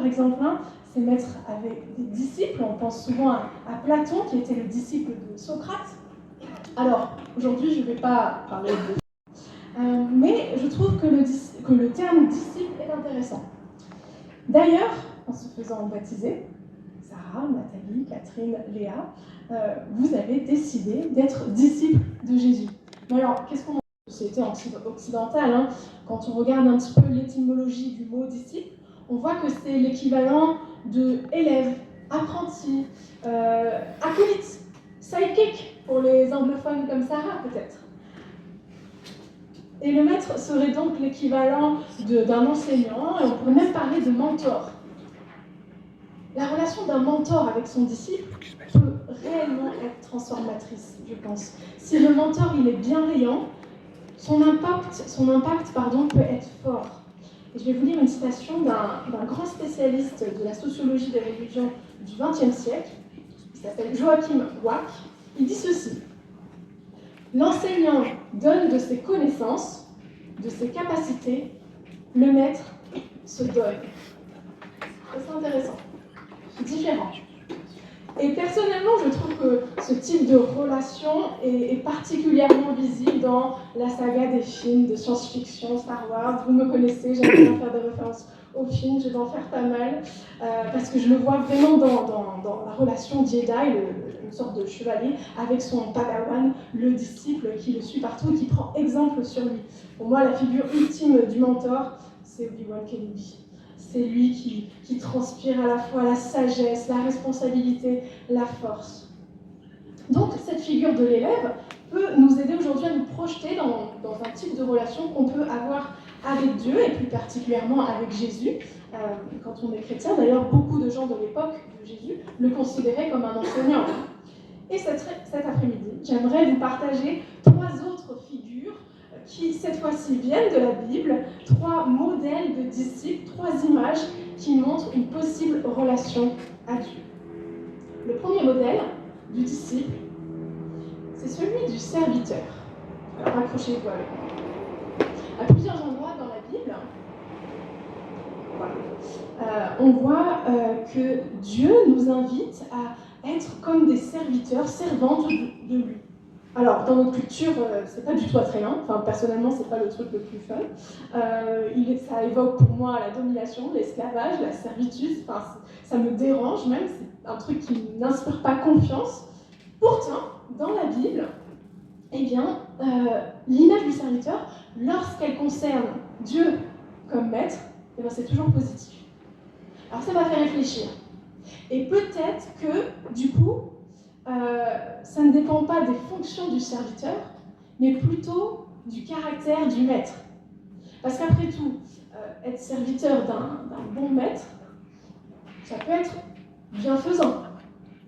exemple, c'est mettre avec des disciples. On pense souvent à Platon, qui était le disciple de Socrate. Alors, aujourd'hui, je ne vais pas parler de... mais je trouve que le terme disciple est intéressant. D'ailleurs, en se faisant baptiser, Sarah, Nathalie, Catherine, Léa, vous avez décidé d'être disciples de Jésus. Mais alors, qu'est-ce qu'on a en société occidentale, quand on regarde un petit peu l'étymologie du mot disciple, on voit que c'est l'équivalent de élève, apprenti, acolyte, sidekick pour les anglophones comme Sarah peut-être. Et le maître serait donc l'équivalent d'un enseignant, et on pourrait même parler de mentor. La relation d'un mentor avec son disciple peut réellement être transformatrice, je pense. Si le mentor il est bienveillant, son impact peut être fort. Et je vais vous lire une citation d'un grand spécialiste de la sociologie des religions du XXe siècle, qui s'appelle Joachim Wack. Il dit ceci: l'enseignant donne de ses connaissances, de ses capacités, le maître se donne. C'est intéressant. Différent. Et personnellement, je trouve que ce type de relation est particulièrement visible dans la saga des films de science-fiction, Star Wars. Vous me connaissez, j'aime bien faire des références aux films, je vais en faire pas mal, parce que je le vois vraiment dans la relation Jedi, une sorte de chevalier, avec son padawan, le disciple qui le suit partout et qui prend exemple sur lui. Pour moi, la figure ultime du mentor, c'est Obi-Wan Kenobi. C'est lui qui transpire à la fois la sagesse, la responsabilité, la force. Donc, cette figure de l'élève peut nous aider aujourd'hui à nous projeter dans un type de relation qu'on peut avoir avec Dieu, et plus particulièrement avec Jésus, quand on est chrétien. D'ailleurs, beaucoup de gens de l'époque de Jésus le considéraient comme un enseignant. Et cet après-midi, j'aimerais vous partager 3 autres figures qui, cette fois-ci, viennent de la Bible, 3 modèles de disciples, 3 images qui montrent une possible relation à Dieu. Le premier modèle du disciple, c'est celui du serviteur. Alors, accrochez-vous avec moi. À plusieurs endroits dans la Bible, on voit que Dieu nous invite à être comme des serviteurs, servants de lui. Alors, dans notre culture, c'est pas du tout attrayant. Enfin, personnellement, c'est pas le truc le plus fun. Ça évoque pour moi la domination, l'esclavage, la servitude. Enfin, ça me dérange même. C'est un truc qui n'inspire pas confiance. Pourtant, dans la Bible, l'image du serviteur, lorsqu'elle concerne Dieu comme maître, c'est toujours positif. Alors, ça m'a fait réfléchir. Et peut-être que, du coup, ça ne dépend pas des fonctions du serviteur, mais plutôt du caractère du maître. Parce qu'après tout, être serviteur d'un bon maître, ça peut être bienfaisant.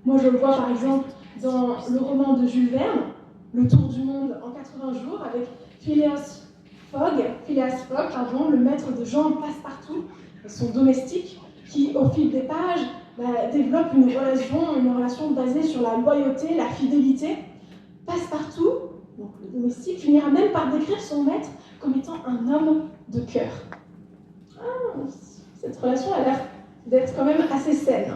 Moi, je le vois par exemple dans le roman de Jules Verne, Le Tour du monde en 80 jours, avec Phileas Fogg, le maître de Jean Passepartout, son domestique, qui, au fil des pages, développe une relation basée sur la loyauté, la fidélité. Passepartout, donc le domestique, finira même par décrire son maître comme étant un homme de cœur. Cette relation a l'air d'être quand même assez saine.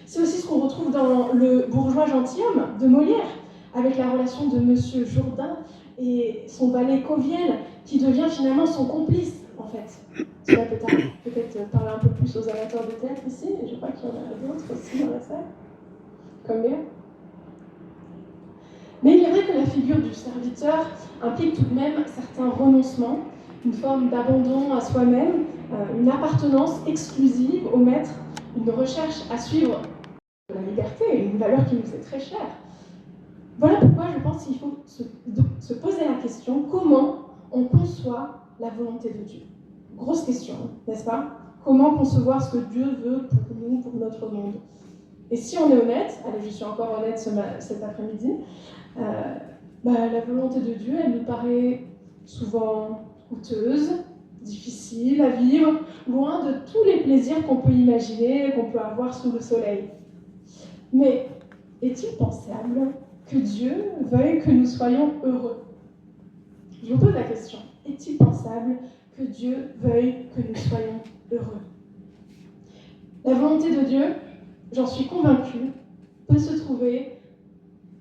C'est aussi ce qu'on retrouve dans Le bourgeois gentilhomme de Molière, avec la relation de Monsieur Jourdain et son valet Coviel, qui devient finalement son complice, en fait. Cela peut-être parler un peu plus aux amateurs de théâtre ici, et je crois qu'il y en a d'autres aussi dans la salle, comme Léa. Mais il est vrai que la figure du serviteur implique tout de même certains renoncements, une forme d'abandon à soi-même, une appartenance exclusive au maître, une recherche à suivre de la liberté, une valeur qui nous est très chère. Voilà pourquoi je pense qu'il faut se poser la question, comment on conçoit la volonté de Dieu? Grosse question, n'est-ce pas? Comment concevoir ce que Dieu veut pour nous, pour notre monde? Et si on est honnête, allez, je suis encore honnête cet après-midi, la volonté de Dieu, elle nous paraît souvent coûteuse, difficile à vivre, loin de tous les plaisirs qu'on peut imaginer, qu'on peut avoir sous le soleil. Mais est-il pensable que Dieu veuille que nous soyons heureux? Je vous pose la question. Est-il pensable que Dieu veuille que nous soyons heureux? La volonté de Dieu, j'en suis convaincue, peut se trouver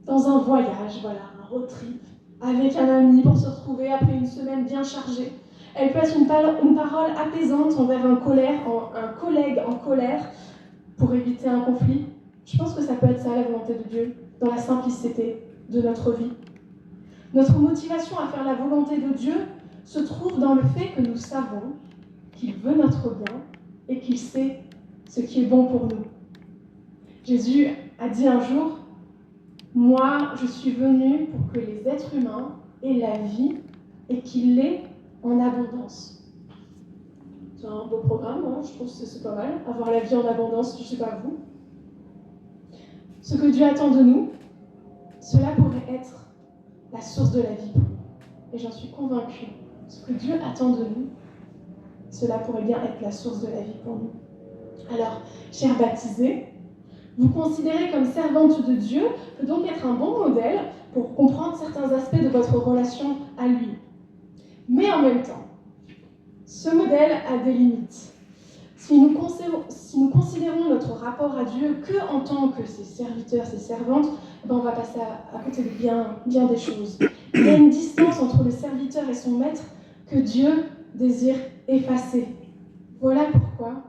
dans un voyage, voilà, un road trip, avec un ami pour se retrouver après une semaine bien chargée. Elle peut être une parole apaisante envers un collègue en colère pour éviter un conflit. Je pense que ça peut être ça la volonté de Dieu, dans la simplicité de notre vie. Notre motivation à faire la volonté de Dieu se trouve dans le fait que nous savons qu'il veut notre bien et qu'il sait ce qui est bon pour nous. Jésus a dit un jour, « Moi, je suis venu pour que les êtres humains aient la vie et qu'ils l'aient en abondance. » C'est un beau programme, hein, je trouve que c'est pas mal. Avoir la vie en abondance, je ne sais pas vous. Ce que Dieu attend de nous, cela pourrait être la source de la vie. Et j'en suis convaincue. Ce que Dieu attend de nous, cela pourrait bien être la source de la vie pour nous. Alors, chers baptisés, vous considérez comme servante de Dieu peut donc être un bon modèle pour comprendre certains aspects de votre relation à lui. Mais en même temps, ce modèle a des limites. Si nous considérons notre rapport à Dieu que en tant que ses serviteurs, ses servantes, on va passer à côté de bien des choses. Il y a une distance entre le serviteur et son maître que Dieu désire effacer. Voilà pourquoi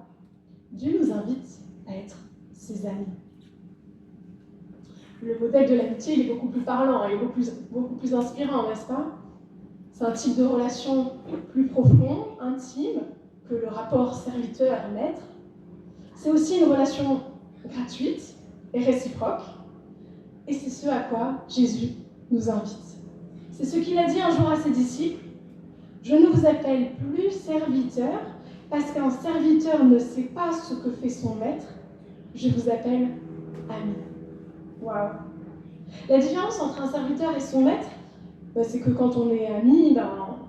Dieu nous invite à être ses amis. Le modèle de l'amitié, il est beaucoup plus parlant, il est beaucoup plus inspirant, n'est-ce pas? C'est un type de relation plus profond, intime, que le rapport serviteur-maître. C'est aussi une relation gratuite et réciproque. Et c'est ce à quoi Jésus nous invite. C'est ce qu'il a dit un jour à ses disciples. « Je ne vous appelle plus serviteur, parce qu'un serviteur ne sait pas ce que fait son maître. Je vous appelle ami. » Waouh! La différence entre un serviteur et son maître, c'est que quand on est ami,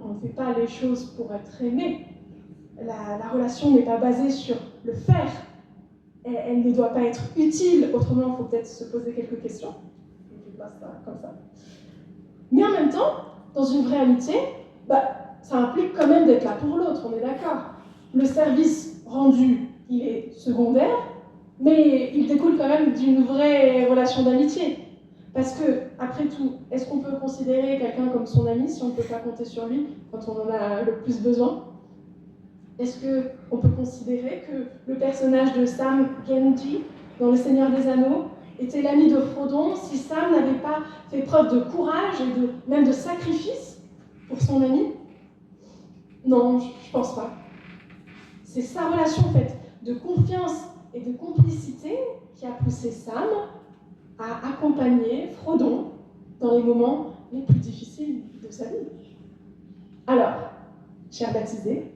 on ne fait pas les choses pour être aimé. La relation n'est pas basée sur le faire. Elle ne doit pas être utile. Autrement, il faut peut-être se poser quelques questions. Je passe ça comme ça. Mais en même temps, dans une vraie amitié, ça implique quand même d'être là pour l'autre, on est d'accord. Le service rendu, il est secondaire, mais il découle quand même d'une vraie relation d'amitié. Parce que, après tout, est-ce qu'on peut considérer quelqu'un comme son ami si on ne peut pas compter sur lui quand on en a le plus besoin? Est-ce qu'on peut considérer que le personnage de Sam Gamgee dans Le Seigneur des Anneaux était l'ami de Frodon si Sam n'avait pas fait preuve de courage et même de sacrifice pour son ami? Non, je ne pense pas. C'est sa relation faite de confiance et de complicité qui a poussé Sam à accompagner Frodon dans les moments les plus difficiles de sa vie. Alors, chers baptisés,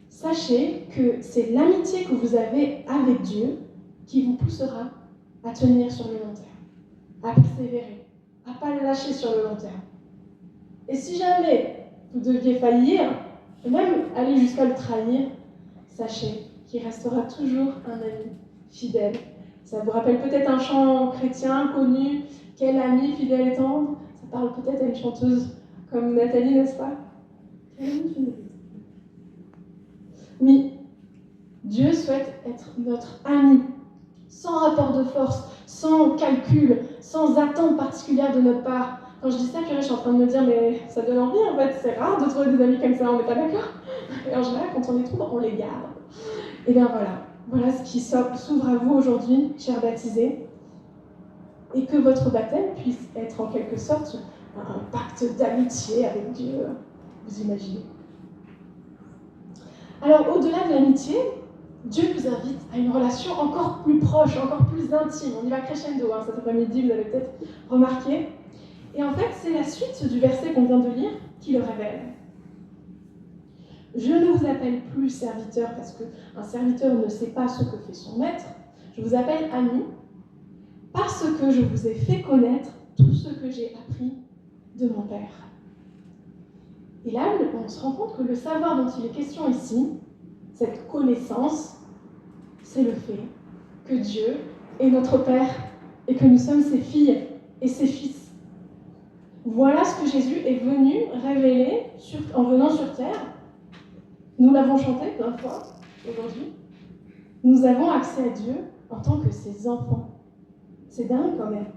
sachez que c'est l'amitié que vous avez avec Dieu qui vous poussera à tenir sur le long terme, à persévérer, à ne pas le lâcher sur le long terme. Et si jamais vous deviez faillir, et même aller jusqu'à le trahir, sachez qu'il restera toujours un ami fidèle. Ça vous rappelle peut-être un chant chrétien connu, « Quel ami fidèle et tendre ». Ça parle peut-être à une chanteuse comme Nathalie, n'est-ce pas? Quel ami fidèle. Oui, Dieu souhaite être notre ami, sans rapport de force, sans calcul, sans attente particulière de notre part. Quand je dis ça, je suis en train de me dire, mais ça donne envie en fait, c'est rare de trouver des amis comme ça, on n'est pas d'accord? Et en général, quand on les trouve, on les garde. Et bien voilà ce qui s'ouvre à vous aujourd'hui, chers baptisés, et que votre baptême puisse être en quelque sorte un pacte d'amitié avec Dieu, vous imaginez. Alors, au-delà de l'amitié, Dieu nous invite à une relation encore plus proche, encore plus intime. On y va crescendo, cet après-midi, vous avez peut-être remarqué. Et en fait, c'est la suite du verset qu'on vient de lire qui le révèle. Je ne vous appelle plus serviteur parce qu'un serviteur ne sait pas ce que fait son maître. Je vous appelle ami parce que je vous ai fait connaître tout ce que j'ai appris de mon Père. Et là, on se rend compte que le savoir dont il est question ici, cette connaissance, c'est le fait que Dieu est notre Père et que nous sommes ses filles et ses fils. Voilà ce que Jésus est venu révéler en venant sur terre. Nous l'avons chanté plein de fois aujourd'hui. nous avons accès à Dieu en tant que ses enfants. C'est dingue quand même.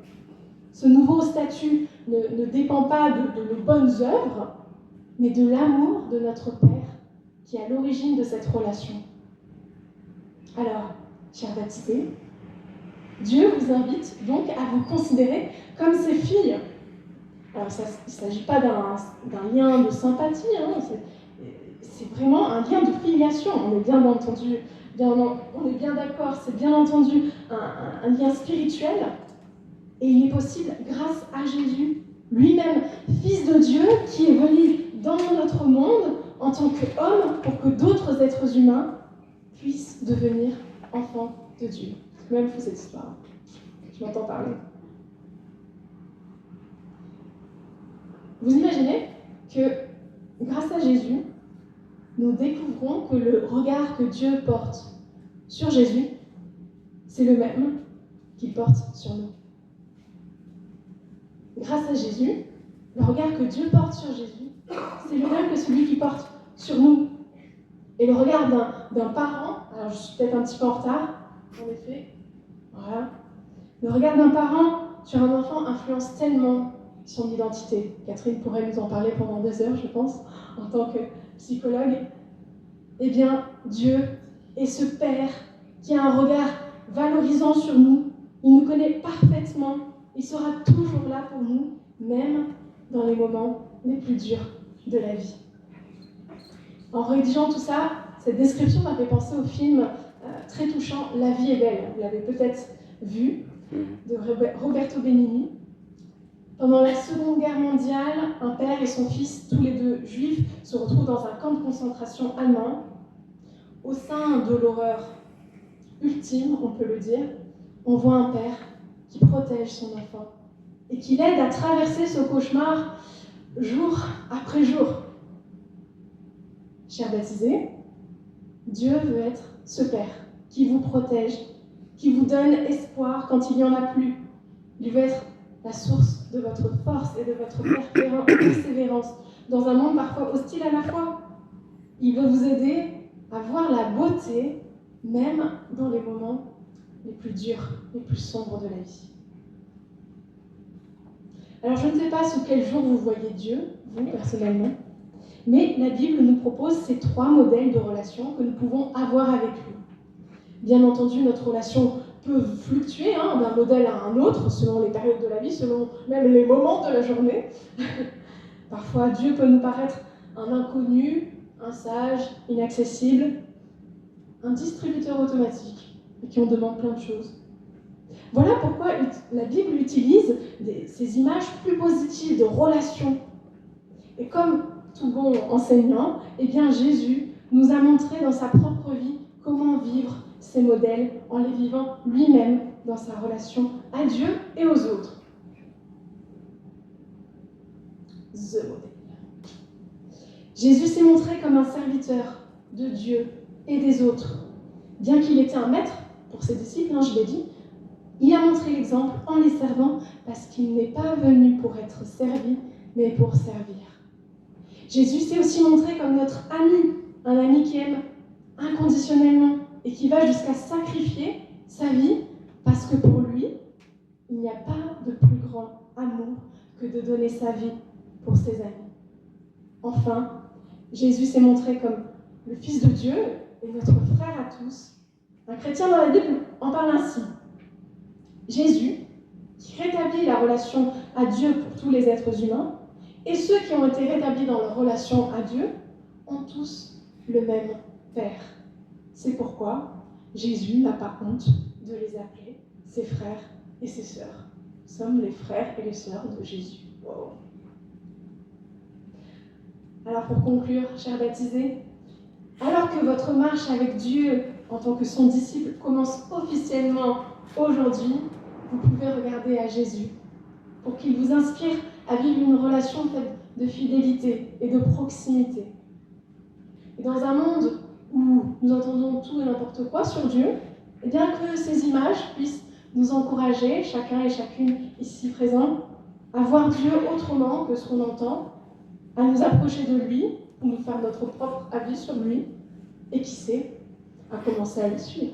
Ce nouveau statut ne dépend pas de nos bonnes œuvres, mais de l'amour de notre Père qui est à l'origine de cette relation. Alors, chers baptisés, Dieu vous invite donc à vous considérer comme ses filles. Alors, il ne s'agit pas d'un lien de sympathie, hein, c'est vraiment un lien de filiation. On est bien entendu, on est bien d'accord, c'est bien entendu un lien spirituel. Et il est possible grâce à Jésus, lui-même, Fils de Dieu, qui est venu dans notre monde en tant qu'homme pour que d'autres êtres humains puissent devenir enfants de Dieu. C'est même fou cette histoire. Je m'entends parler. Vous imaginez que grâce à Jésus, nous découvrons que le regard que Dieu porte sur Jésus, c'est le même qu'il porte sur nous. Grâce à Jésus, le regard que Dieu porte sur Jésus, c'est le même que celui qu'il porte sur nous. Et le regard d'un parent, alors je suis peut-être un petit peu en retard, en effet, voilà. Le regard d'un parent sur un enfant influence tellement son identité. Catherine pourrait nous en parler pendant des heures, je pense, en tant que psychologue. Eh bien, Dieu est ce Père qui a un regard valorisant sur nous. Il nous connaît parfaitement. Il sera toujours là pour nous, même dans les moments les plus durs de la vie. En rédigeant tout ça, cette description m'a fait penser au film très touchant « La vie est belle ». Vous l'avez peut-être vu, de Roberto Benigni. Pendant la Seconde Guerre mondiale, un père et son fils, tous les deux juifs, se retrouvent dans un camp de concentration allemand. Au sein de l'horreur ultime, on peut le dire, on voit un père qui protège son enfant et qui l'aide à traverser ce cauchemar jour après jour. Chers baptisés, Dieu veut être ce Père qui vous protège, qui vous donne espoir quand il n'y en a plus. Il veut être la source de votre force et de votre persévérance dans un monde parfois hostile à la foi. Il veut vous aider à voir la beauté, même dans les moments les plus durs, les plus sombres de la vie. Alors je ne sais pas sous quel jour vous voyez Dieu, vous personnellement, mais la Bible nous propose ces 3 modèles de relation que nous pouvons avoir avec lui. Bien entendu, notre relation peut fluctuer d'un modèle à un autre, selon les périodes de la vie, selon même les moments de la journée. Parfois, Dieu peut nous paraître un inconnu, un sage, inaccessible, un distributeur automatique, et qui en demande plein de choses. Voilà pourquoi la Bible utilise ces images plus positives de relations. Et comme tout bon enseignant, eh bien Jésus nous a montré dans sa propre vie comment vivre ces modèles en les vivant lui-même dans sa relation à Dieu et aux autres. The modèle. Jésus s'est montré comme un serviteur de Dieu et des autres. Bien qu'il était un maître pour ses disciples, je l'ai dit, il a montré l'exemple en les servant parce qu'il n'est pas venu pour être servi, mais pour servir. Jésus s'est aussi montré comme notre ami, un ami qui aime inconditionnellement et qui va jusqu'à sacrifier sa vie parce que pour lui, il n'y a pas de plus grand amour que de donner sa vie pour ses amis. Enfin, Jésus s'est montré comme le Fils de Dieu et notre frère à tous. Un chrétien dans la Bible en parle ainsi. Jésus, qui rétablit la relation à Dieu pour tous les êtres humains, et ceux qui ont été rétablis dans leur relation à Dieu, ont tous le même Père. C'est pourquoi Jésus n'a pas honte de les appeler ses frères et ses sœurs. Nous sommes les frères et les sœurs de Jésus. Wow. Alors pour conclure, chers baptisés, alors que votre marche avec Dieu en tant que son disciple commence officiellement aujourd'hui, vous pouvez regarder à Jésus pour qu'il vous inspire à vivre une relation faite de fidélité et de proximité. Et dans un monde où nous entendons tout et n'importe quoi sur Dieu, eh bien que ces images puissent nous encourager, chacun et chacune ici présent, à voir Dieu autrement que ce qu'on entend, à nous approcher de lui pour nous faire notre propre avis sur lui, et qui sait, à commencer à le suivre.